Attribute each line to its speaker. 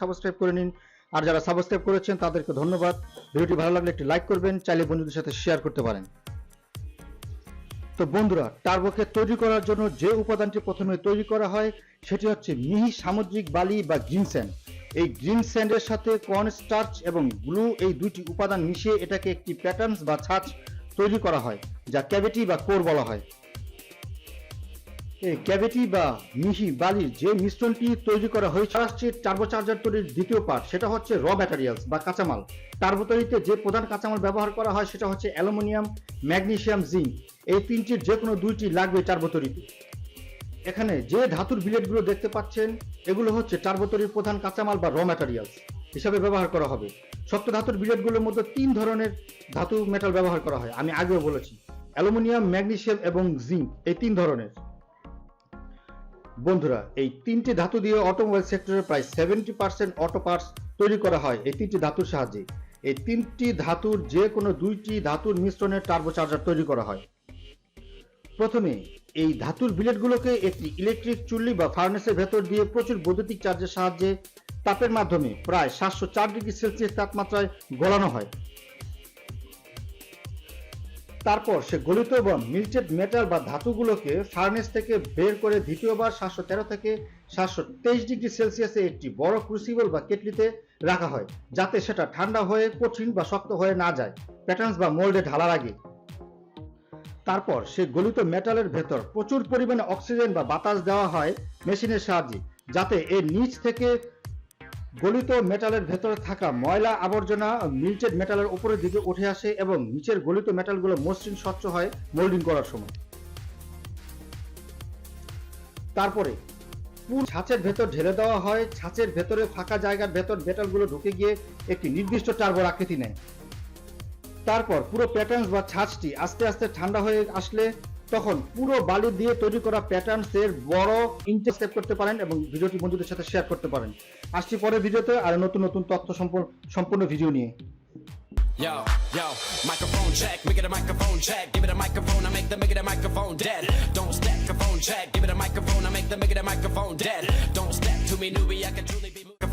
Speaker 1: Subscribe করে নিন, আর যারা সাবস্ক্রাইব করেছেন তাদেরকে ধন্যবাদ। ভিডিওটি ভালো লাগলে একটি লাইক করবেন, চাইলে বন্ধুদের সাথে শেয়ার করতে পারেন। তো বন্ধুরা, টার্বোকে তৈরি করার জন্য যে উপাদানটি প্রথমে তৈরি করা হয় সেটি হচ্ছে মিহি সামুদ্রিক বালি বা গ্রিন স্যান্ড। এই গ্রিন স্যান্ডের সাথে কর্ন স্টার্চ এবং গ্লু, এই দুইটি উপাদান মিশিয়ে এটাকে একটি প্যাটার্ন বা ছাঁচ তৈরি করা হয়, যা ক্যাভিটি বা কোর বলা হয়। এই ক্যাভিটি বা মিহি বালির যে মিশ্রণটি তৈরি করা হয়েছে আসছে টার্বোচার্জার তৈরির দ্বিতীয় পার্ট, সেটা হচ্ছে র ম্যাটেরিয়ালস বা কাঁচামাল। টার্বো তৈরিতে যে প্রধান কাঁচামাল ব্যবহার করা হয় সেটা হচ্ছে অ্যালুমিনিয়াম, ম্যাগনেসিয়াম, জিঙ্ক। এই তিনটির যে কোনো দুইটি লাগবে টার্বো তৈরিতে। এখানে যে ধাতুর বিলেটগুলো দেখতে পাচ্ছেন এগুলো হচ্ছে টার্বো তৈরির প্রধান কাঁচামাল বা র ম্যাটেরিয়ালস হিসাবে ব্যবহার করা হবে। শক্ত ধাতুর বিলেটগুলোর মধ্যে তিন ধরনের ধাতু মেটাল ব্যবহার করা হয়, আমি আগেও বলেছি, অ্যালুমিনিয়াম, ম্যাগনেসিয়াম এবং জিঙ্ক, এই তিন ধরনের। বন্ধুরা, এই তিনটি ধাতু দিয়ে অটোমোবাইল সেক্টরের প্রায় 70% অটো পার্টস তৈরি করা হয় এই তিনটি ধাতুর সাহায্যে। এই তিনটি ধাতুর যে কোনো দুইটি ধাতুর মিশ্রণে টার্বোচার্জার তৈরি করা হয়। প্রথমে এই ধাতুর বিলেটগুলোকে একটি ইলেকট্রিক চুল্লি বা ফার্নেসের ভেতর দিয়ে প্রচুর বৈদ্যুতিক চার্জের সাহায্যে তাপের মাধ্যমে প্রায় 704 ডিগ্রি সেলসিয়াস তাপমাত্রায় গলানো হয়। তারপর সে গলিত বা মিল্টেড মেটাল বা ধাতুগুলোকে ফার্নেস থেকে বের করে দ্বিতীয়বার 713 থেকে 723 ডিগ্রি সেলসিয়াসে একটি বড় ক্রুসিবল বা কেটলিতে রাখা হয়, যাতে সেটা ঠান্ডা হয়ে কঠিন বা শক্ত হয়ে না যায় প্যাটার্নস বা মোল্ডে ঢালার আগে। তারপর সে গলিত মেটালের ভেতর প্রচুর পরিমাণে অক্সিজেন বা বাতাস দেওয়া হয় মেশিনের সাহায্যে, যাতে এর নিচ থেকে গলিত মেটালের ভেতরে থাকা ময়লা আবর্জনা মিল্টেড মেটালের উপরের দিকে উঠে আসে এবং নিচের গলিত মেটালগুলো মসৃণ স্বচ্ছ হয় মোল্ডিং করার সময়। তারপরে পুরো ছাঁচের ভেতর ঢেলে দেওয়া হয়। ছাঁচের ভেতরে ফাঁকা জায়গার ভেতর মেটালগুলো ঢুকে গিয়ে একটি নির্দিষ্ট টার্বোর আকৃতি নেয়। তারপর পুরো প্যাটার্ন বা ছাঁচটি আস্তে আস্তে ঠান্ডা হয়ে আসলে তখন পুরো বালি দিয়ে তৈরি করা প্যাটার্নস এর বড় ইন্টারসেপ্ট করতে পারেন এবং ভিডিওটি বন্ধুদের সাথে শেয়ার করতে পারেন। আসছি পরের ভিডিওতে আর নতুন নতুন তথ্য সম্পূর্ণ ভিডিও নিয়ে।
Speaker 2: Yo, microphone check, make it a microphone check. Give it a microphone, I make it a microphone dead. Don't step, phone check. Give it a microphone, I make it a microphone dead. Don't step to me, newbie, I can.